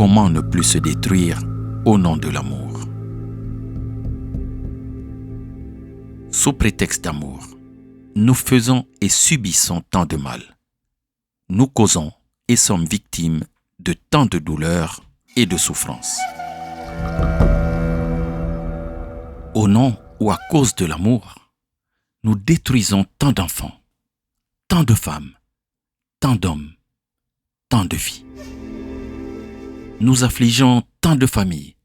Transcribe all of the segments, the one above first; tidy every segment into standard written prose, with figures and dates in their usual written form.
comment ne plus se détruire au nom de l'amour? Sous prétexte d'amour, nous faisons et subissons tant de mal. Nous causons et sommes victimes de tant de douleurs et de souffrances. Au nom ou à cause de l'amour, nous détruisons tant d'enfants, tant de femmes, tant d'hommes, tant de vies. Nous affligeons tant de familles,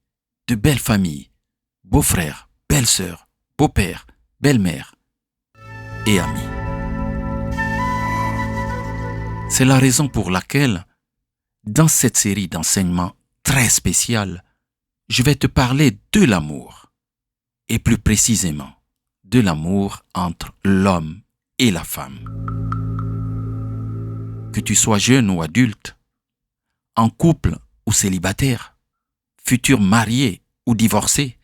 de belles familles, beaux-frères, belles-sœurs, beaux-pères, belles-mères et amis. C'est la raison pour laquelle, dans cette série d'enseignements très spéciale, je vais te parler de l'amour, et plus précisément de l'amour entre l'homme et la femme. Que tu sois jeune ou adulte, en couple ou célibataire, futur marié ou divorcé,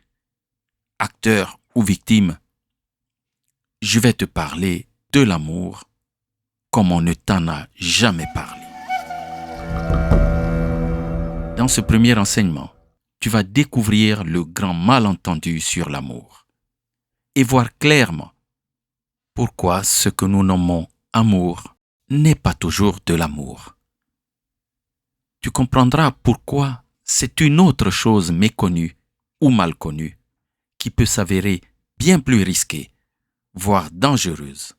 acteur ou victime, je vais te parler de l'amour comme on ne t'en a jamais parlé. Dans ce premier enseignement, tu vas découvrir le grand malentendu sur l'amour et voir clairement pourquoi ce que nous nommons amour n'est pas toujours de l'amour. Tu comprendras pourquoi c'est une autre chose méconnue ou mal connue qui peut s'avérer bien plus risquée, voire dangereuse,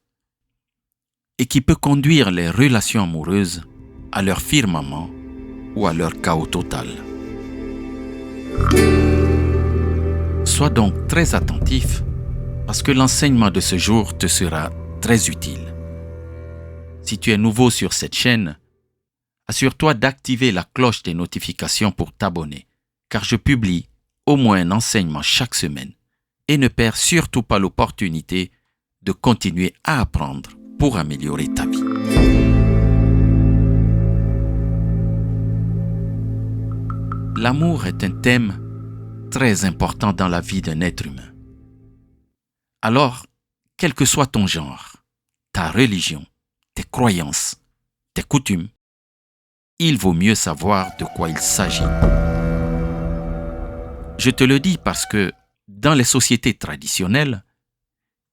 et qui peut conduire les relations amoureuses à leur firmament ou à leur chaos total. Sois donc très attentif parce que l'enseignement de ce jour te sera très utile. Si tu es nouveau sur cette chaîne, assure-toi d'activer la cloche des notifications pour t'abonner, car je publie au moins un enseignement chaque semaine et ne perds surtout pas l'opportunité de continuer à apprendre pour améliorer ta vie. L'amour est un thème très important dans la vie d'un être humain. Alors, quel que soit ton genre, ta religion, tes croyances, tes coutumes, il vaut mieux savoir de quoi il s'agit. Je te le dis parce que, dans les sociétés traditionnelles,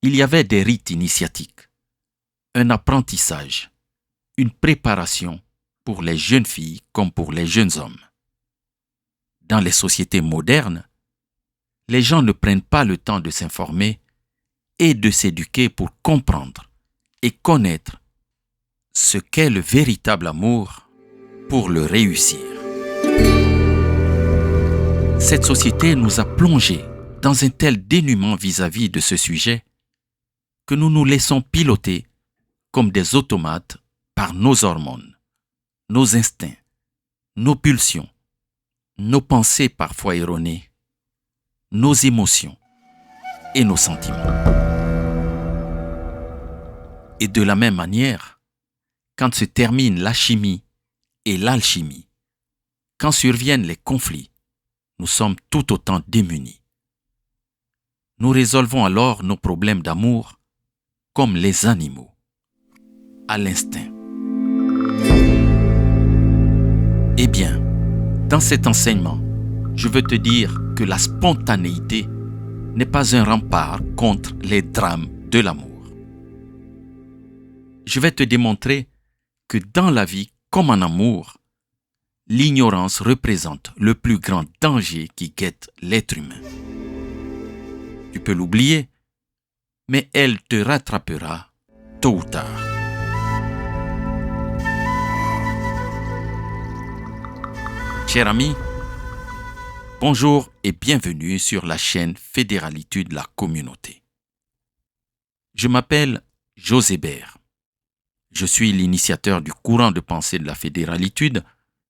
il y avait des rites initiatiques, un apprentissage, une préparation pour les jeunes filles comme pour les jeunes hommes. Dans les sociétés modernes, les gens ne prennent pas le temps de s'informer et de s'éduquer pour comprendre et connaître ce qu'est le véritable amour pour le réussir. Cette société nous a plongés dans un tel dénuement vis-à-vis de ce sujet que nous nous laissons piloter comme des automates par nos hormones, nos instincts, nos pulsions, nos pensées parfois erronées, nos émotions et nos sentiments. Et de la même manière, quand se termine la chimie et l'alchimie, quand surviennent les conflits, nous sommes tout autant démunis. Nous résolvons alors nos problèmes d'amour comme les animaux, à l'instinct. Eh bien, dans cet enseignement, je veux te dire que la spontanéité n'est pas un rempart contre les drames de l'amour. Je vais te démontrer que dans la vie comme en amour, l'ignorance représente le plus grand danger qui guette l'être humain. Tu peux l'oublier, mais elle te rattrapera tôt ou tard. Cher ami, bonjour et bienvenue sur la chaîne Fédéralitude la communauté. Je m'appelle José Bert. Je suis l'initiateur du courant de pensée de la Fédéralitude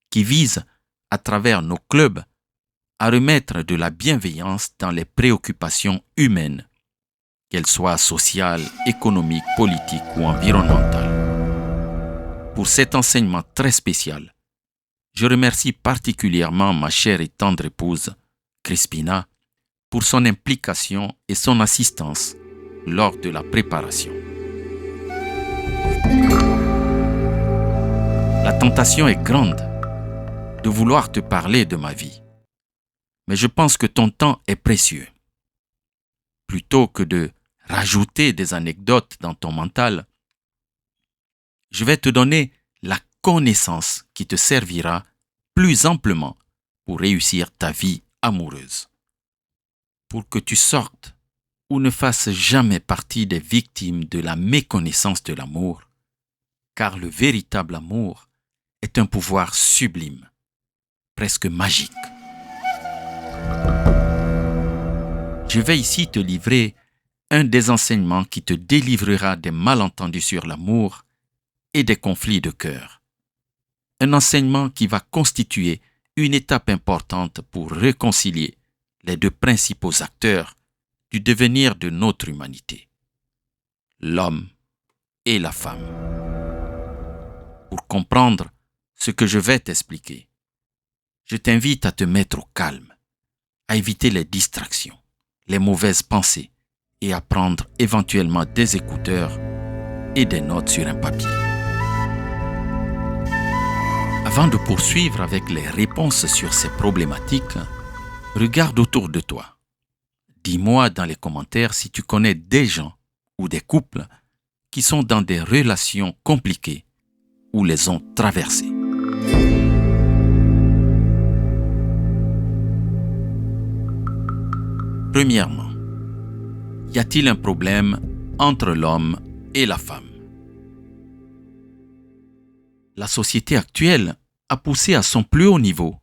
qui vise, à travers nos clubs, à remettre de la bienveillance dans les préoccupations humaines, qu'elles soient sociales, économiques, politiques ou environnementales. Pour cet enseignement très spécial, je remercie particulièrement ma chère et tendre épouse, Crispina, pour son implication et son assistance lors de la préparation. La tentation est grande de vouloir te parler de ma vie. Mais je pense que ton temps est précieux. Plutôt que de rajouter des anecdotes dans ton mental, je vais te donner la connaissance qui te servira plus amplement pour réussir ta vie amoureuse. Pour que tu sortes ou ne fasses jamais partie des victimes de la méconnaissance de l'amour, car le véritable amour est un pouvoir sublime, presque magique. Je vais ici te livrer un des enseignements qui te délivrera des malentendus sur l'amour et des conflits de cœur. Un enseignement qui va constituer une étape importante pour réconcilier les deux principaux acteurs du devenir de notre humanité, l'homme et la femme. Pour comprendre ce que je vais t'expliquer, je t'invite à te mettre au calme, à éviter les distractions, les mauvaises pensées et à prendre éventuellement des écouteurs et des notes sur un papier. Avant de poursuivre avec les réponses sur ces problématiques, regarde autour de toi. Dis-moi dans les commentaires si tu connais des gens ou des couples qui sont dans des relations compliquées ou les ont traversées. Premièrement, y a-t-il un problème entre l'homme et la femme? La société actuelle a poussé à son plus haut niveau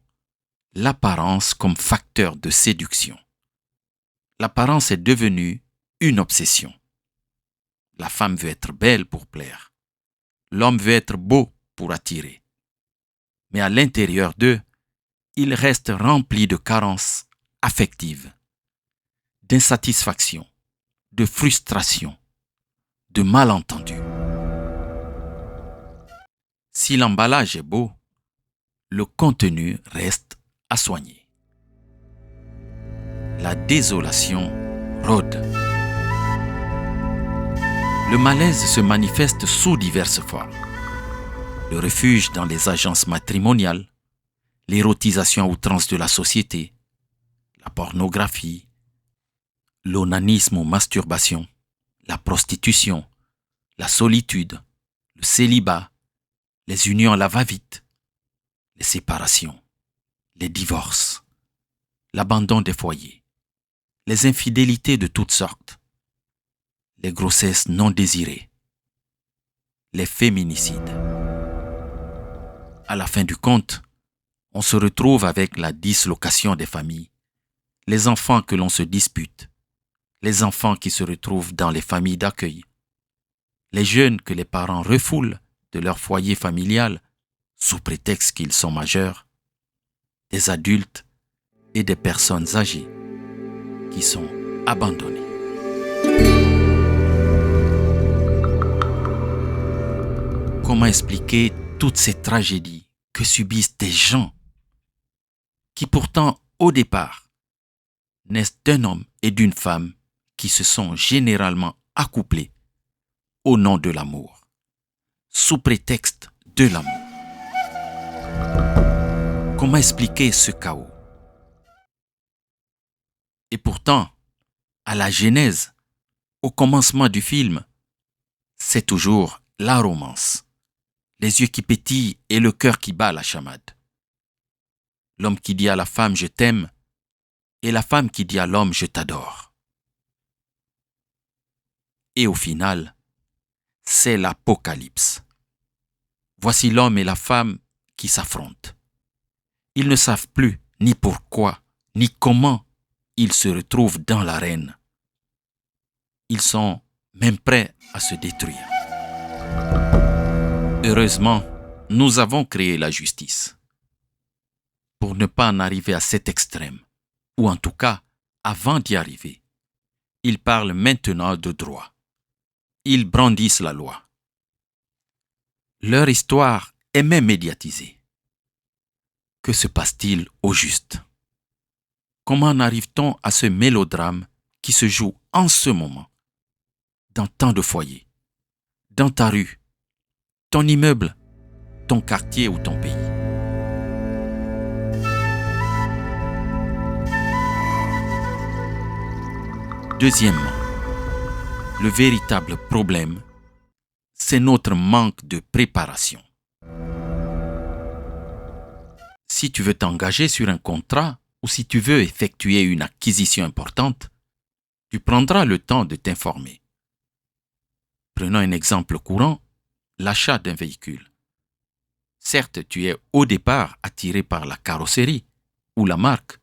l'apparence comme facteur de séduction. L'apparence est devenue une obsession. La femme veut être belle pour plaire. L'homme veut être beau pour attirer. Mais à l'intérieur d'eux, ils restent remplis de carences affectives, d'insatisfaction, de frustration, de malentendus. Si l'emballage est beau, le contenu reste à soigner. La désolation rôde. Le malaise se manifeste sous diverses formes. Le refuge dans les agences matrimoniales, l'érotisation à outrance de la société, la pornographie, l'onanisme ou masturbation, la prostitution, la solitude, le célibat, les unions à la va-vite, les séparations, les divorces, l'abandon des foyers, les infidélités de toutes sortes, les grossesses non désirées, les féminicides. À la fin du compte, on se retrouve avec la dislocation des familles, les enfants que l'on se dispute, les enfants qui se retrouvent dans les familles d'accueil, les jeunes que les parents refoulent de leur foyer familial sous prétexte qu'ils sont majeurs, des adultes et des personnes âgées qui sont abandonnées. Comment expliquer toutes ces tragédies que subissent des gens qui pourtant, au départ, naissent d'un homme et d'une femme qui se sont généralement accouplés au nom de l'amour, sous prétexte de l'amour? Comment expliquer ce chaos? Et pourtant, à la genèse, au commencement du film, c'est toujours la romance, les yeux qui pétillent et le cœur qui bat à la chamade. L'homme qui dit à la femme « je t'aime » et la femme qui dit à l'homme « je t'adore ». Et au final, c'est l'apocalypse. Voici l'homme et la femme qui s'affrontent. Ils ne savent plus ni pourquoi, ni comment ils se retrouvent dans l'arène. Ils sont même prêts à se détruire. Heureusement, nous avons créé la justice pour ne pas en arriver à cet extrême, ou en tout cas, avant d'y arriver. Ils parlent maintenant de droit. Ils brandissent la loi. Leur histoire est même médiatisée. Que se passe-t-il au juste? Comment en arrive-t-on à ce mélodrame qui se joue en ce moment, dans tant de foyers, dans ta rue, ton immeuble, ton quartier ou ton pays? Deuxièmement, le véritable problème, c'est notre manque de préparation. Si tu veux t'engager sur un contrat ou si tu veux effectuer une acquisition importante, tu prendras le temps de t'informer. Prenons un exemple courant, l'achat d'un véhicule. Certes, tu es au départ attiré par la carrosserie ou la marque,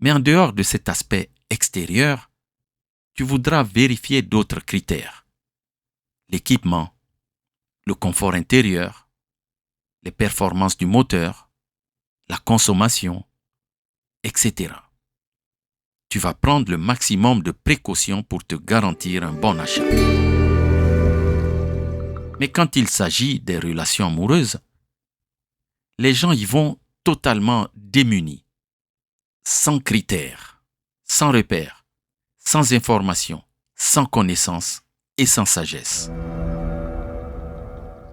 mais en dehors de cet aspect extérieur, tu voudras vérifier d'autres critères. L'équipement, le confort intérieur, les performances du moteur, la consommation, etc. Tu vas prendre le maximum de précautions pour te garantir un bon achat. Mais quand il s'agit des relations amoureuses, les gens y vont totalement démunis, sans critères, sans repères, sans information, sans connaissance et sans sagesse.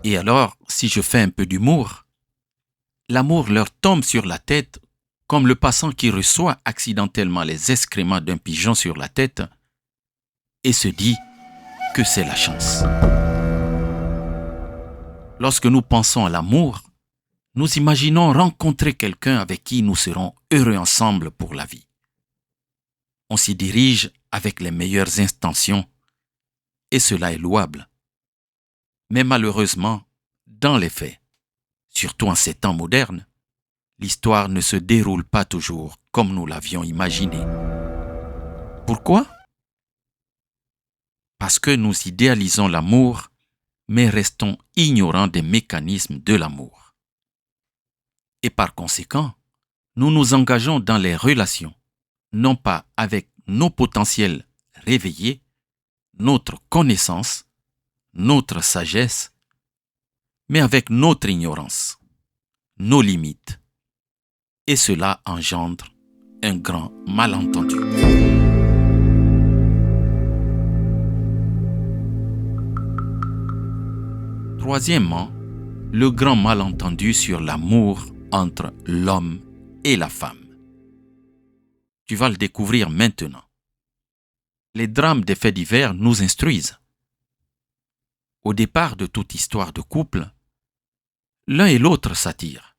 Et alors, si je fais un peu d'humour, l'amour leur tombe sur la tête comme le passant qui reçoit accidentellement les excréments d'un pigeon sur la tête et se dit que c'est la chance. Lorsque nous pensons à l'amour, nous imaginons rencontrer quelqu'un avec qui nous serons heureux ensemble pour la vie. On s'y dirige avec les meilleures intentions et cela est louable. Mais malheureusement, dans les faits, surtout en ces temps modernes, l'histoire ne se déroule pas toujours comme nous l'avions imaginé. Pourquoi? Parce que nous idéalisons l'amour, mais restons ignorants des mécanismes de l'amour. Et par conséquent, nous nous engageons dans les relations, non pas avec nos potentiels réveillés, notre connaissance, notre sagesse, mais avec notre ignorance, nos limites. Et cela engendre un grand malentendu. Troisièmement, le grand malentendu sur l'amour entre l'homme et la femme. Tu vas le découvrir maintenant. Les drames des faits divers nous instruisent. Au départ de toute histoire de couple, l'un et l'autre s'attirent.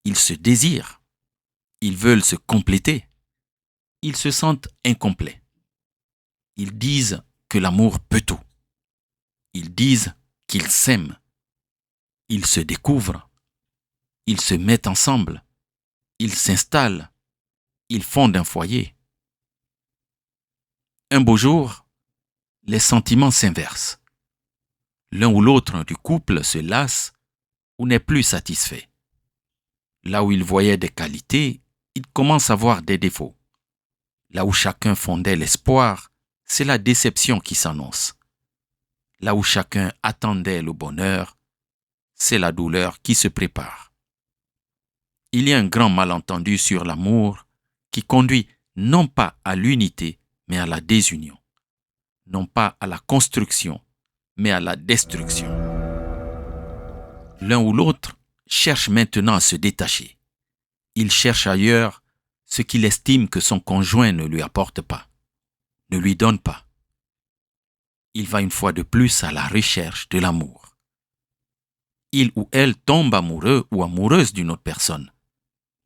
Ils se désirent. Ils veulent se compléter. Ils se sentent incomplets. Ils disent que l'amour peut tout. Ils disent qu'ils s'aiment. Ils se découvrent. Ils se mettent ensemble. Ils s'installent. Ils fondent un foyer. Un beau jour, les sentiments s'inversent. L'un ou l'autre du couple se lasse ou n'est plus satisfait. Là où il voyait des qualités, il commence à voir des défauts. Là où chacun fondait l'espoir, c'est la déception qui s'annonce. Là où chacun attendait le bonheur, c'est la douleur qui se prépare. Il y a un grand malentendu sur l'amour qui conduit non pas à l'unité, mais à la désunion. Non pas à la construction, mais à la destruction. L'un ou l'autre cherche maintenant à se détacher. Il cherche ailleurs ce qu'il estime que son conjoint ne lui apporte pas, ne lui donne pas. Il va une fois de plus à la recherche de l'amour. Il ou elle tombe amoureux ou amoureuse d'une autre personne,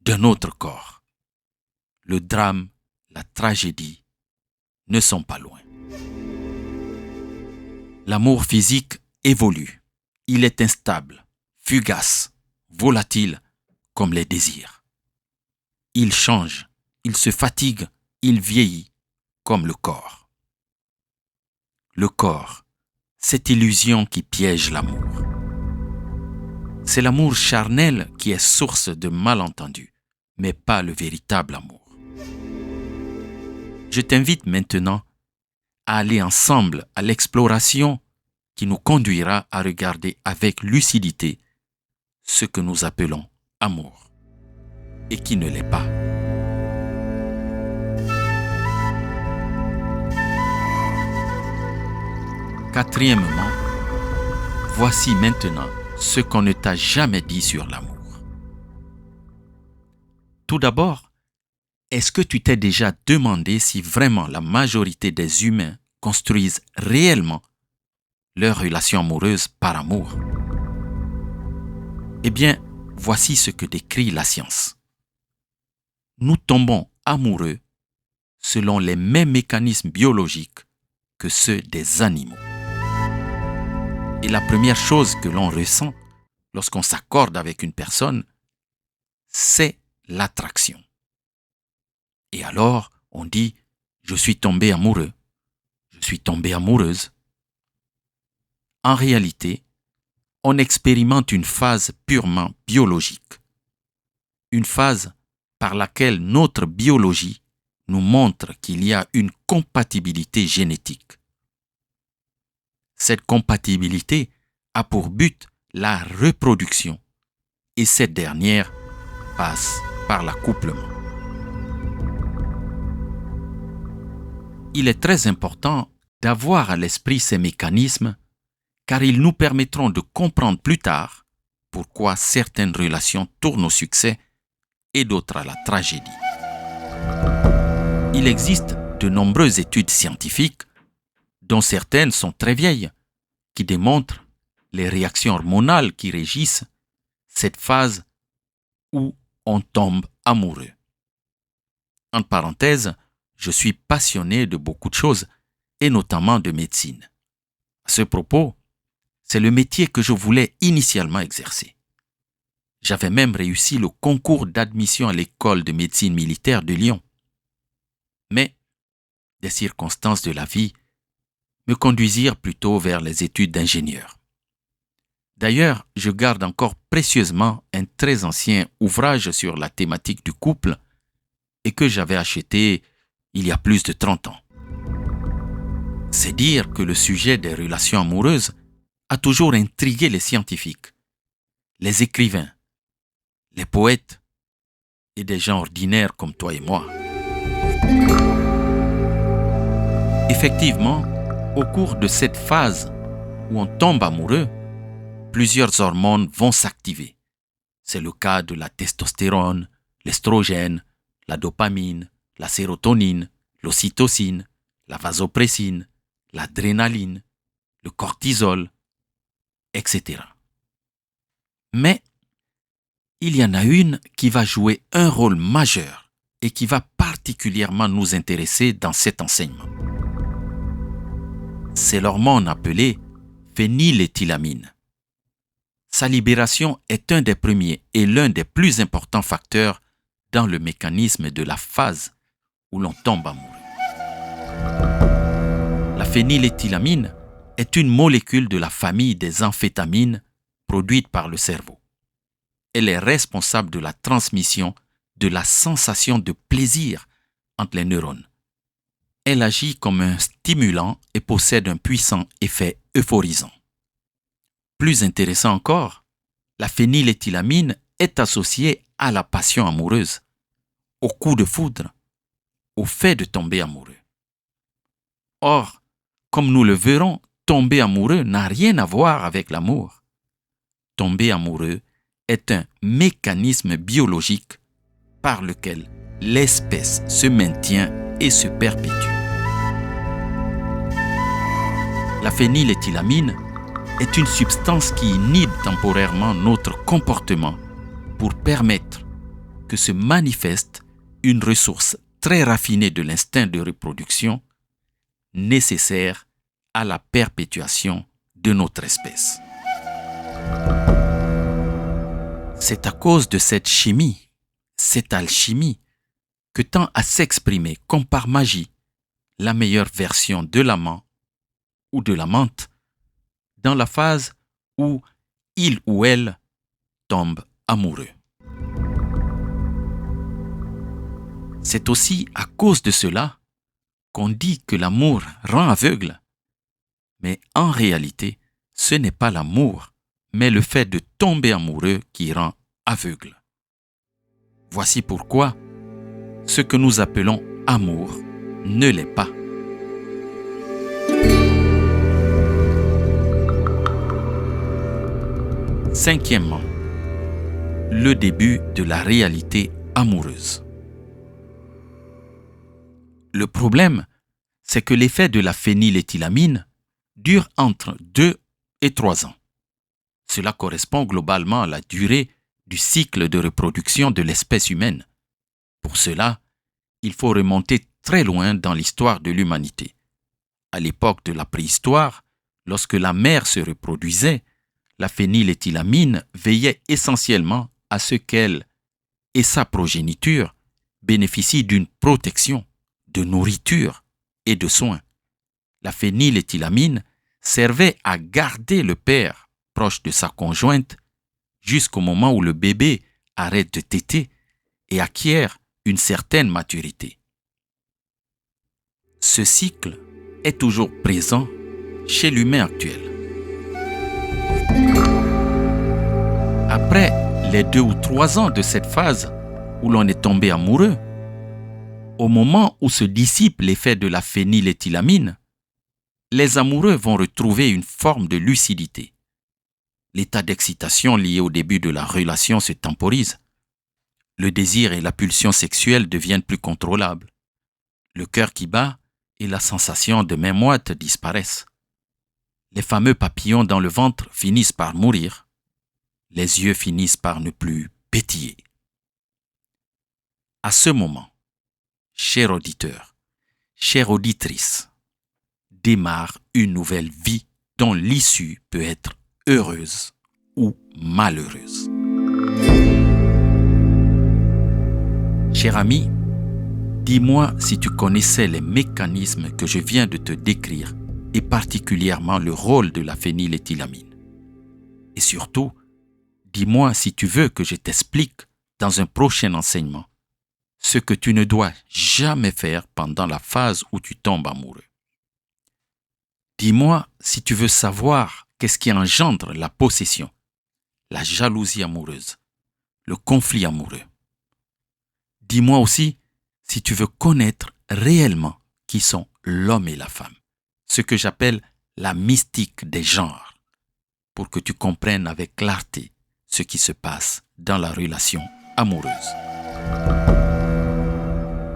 d'un autre corps. Le drame, la tragédie ne sont pas loin. L'amour physique évolue. Il est instable, fugace, volatile comme les désirs. Il change, il se fatigue, il vieillit comme le corps. Le corps, cette illusion qui piège l'amour. C'est l'amour charnel qui est source de malentendus, mais pas le véritable amour. Je t'invite maintenant à aller ensemble à l'exploration qui nous conduira à regarder avec lucidité ce que nous appelons amour et qui ne l'est pas. Quatrièmement, voici maintenant ce qu'on ne t'a jamais dit sur l'amour. Tout d'abord, Est-ce que tu t'es déjà demandé si vraiment la majorité des humains construisent réellement leur relation amoureuse par amour? Eh bien, voici ce que décrit la science. Nous tombons amoureux selon les mêmes mécanismes biologiques que ceux des animaux. Et la première chose que l'on ressent lorsqu'on s'accorde avec une personne, c'est l'attraction. Et alors, on dit « je suis tombé amoureux »,« je suis tombée amoureuse ». En réalité, on expérimente une phase purement biologique. Une phase par laquelle notre biologie nous montre qu'il y a une compatibilité génétique. Cette compatibilité a pour but la reproduction et cette dernière passe par l'accouplement. Il est très important d'avoir à l'esprit ces mécanismes car ils nous permettront de comprendre plus tard pourquoi certaines relations tournent au succès et d'autres à la tragédie. Il existe de nombreuses études scientifiques, dont certaines sont très vieilles, qui démontrent les réactions hormonales qui régissent cette phase où on tombe amoureux. Entre parenthèses, je suis passionné de beaucoup de choses, et notamment de médecine. À ce propos, c'est le métier que je voulais initialement exercer. J'avais même réussi le concours d'admission à l'école de médecine militaire de Lyon. Mais des circonstances de la vie me conduisirent plutôt vers les études d'ingénieur. D'ailleurs, je garde encore précieusement un très ancien ouvrage sur la thématique du couple et que j'avais acheté il y a plus de 30 ans. C'est dire que le sujet des relations amoureuses a toujours intrigué les scientifiques, les écrivains, les poètes et des gens ordinaires comme toi et moi. Effectivement, au cours de cette phase où on tombe amoureux, plusieurs hormones vont s'activer. C'est le cas de la testostérone, l'estrogène, la dopamine, la sérotonine, l'ocytocine, la vasopressine, l'adrénaline, le cortisol, etc. Mais il y en a une qui va jouer un rôle majeur et qui va particulièrement nous intéresser dans cet enseignement. C'est l'hormone appelée phényléthylamine. Sa libération est un des premiers et l'un des plus importants facteurs dans le mécanisme de la phase où l'on tombe amoureux. La phényléthylamine est une molécule de la famille des amphétamines produite par le cerveau. Elle est responsable de la transmission de la sensation de plaisir entre les neurones. Elle agit comme un stimulant et possède un puissant effet euphorisant. Plus intéressant encore, la phényléthylamine est associée à la passion amoureuse, au coup de foudre, au fait de tomber amoureux. Or, comme nous le verrons, tomber amoureux n'a rien à voir avec l'amour. Tomber amoureux est un mécanisme biologique par lequel l'espèce se maintient et se perpétue. La phényléthylamine est une substance qui inhibe temporairement notre comportement pour permettre que se manifeste une ressource très raffinée de l'instinct de reproduction nécessaire à la perpétuation de notre espèce. C'est à cause de cette chimie, cette alchimie, que tend à s'exprimer comme par magie la meilleure version de l'amant ou de l'amante dans la phase où il ou elle tombe amoureux. C'est aussi à cause de cela qu'on dit que l'amour rend aveugle. Mais en réalité, ce n'est pas l'amour, mais le fait de tomber amoureux qui rend aveugle. Voici pourquoi ce que nous appelons amour ne l'est pas. Cinquièmement, le début de la réalité amoureuse. Le problème, c'est que l'effet de la phényléthylamine dure entre 2 et 3 ans. Cela correspond globalement à la durée du cycle de reproduction de l'espèce humaine. Pour cela, il faut remonter très loin dans l'histoire de l'humanité. À l'époque de la préhistoire, lorsque la mère se reproduisait, la phényléthylamine veillait essentiellement à ce qu'elle et sa progéniture bénéficient d'une protection, de nourriture et de soins. La phényléthylamine servait à garder le père proche de sa conjointe jusqu'au moment où le bébé arrête de téter et acquiert une certaine maturité. Ce cycle est toujours présent chez l'humain actuel. Après les 2 ou 3 ans de cette phase où l'on est tombé amoureux, au moment où se dissipe l'effet de la phényléthylamine, les amoureux vont retrouver une forme de lucidité. L'état d'excitation lié au début de la relation se temporise. Le désir et la pulsion sexuelle deviennent plus contrôlables. Le cœur qui bat et la sensation de main moite disparaissent. Les fameux papillons dans le ventre finissent par mourir. Les yeux finissent par ne plus pétiller. À ce moment, cher auditeur, chère auditrice, démarre une nouvelle vie dont l'issue peut être heureuse ou malheureuse. Cher ami, dis-moi si tu connaissais les mécanismes que je viens de te décrire et particulièrement le rôle de la phényléthylamine. Et surtout, dis-moi si tu veux que je t'explique dans un prochain enseignement ce que tu ne dois jamais faire pendant la phase où tu tombes amoureux. Dis-moi si tu veux savoir qu'est-ce qui engendre la possession, la jalousie amoureuse, le conflit amoureux. Dis-moi aussi si tu veux connaître réellement qui sont l'homme et la femme, ce que j'appelle la mystique des genres, pour que tu comprennes avec clarté ce qui se passe dans la relation amoureuse.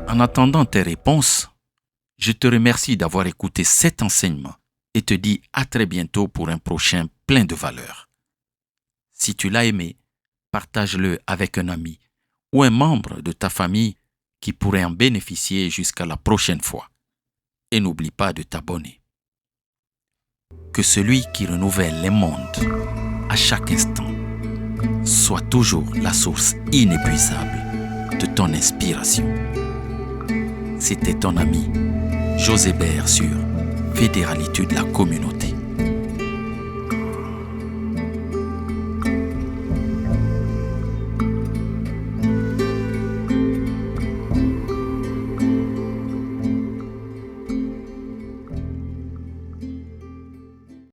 En attendant tes réponses, je te remercie d'avoir écouté cet enseignement et te dis à très bientôt pour un prochain plein de valeur. Si tu l'as aimé, partage-le avec un ami ou un membre de ta famille qui pourrait en bénéficier jusqu'à la prochaine fois. Et n'oublie pas de t'abonner. Que celui qui renouvelle les mondes à chaque instant soit toujours la source inépuisable de ton inspiration. C'était ton ami José Bert sur Fédéralité de la communauté.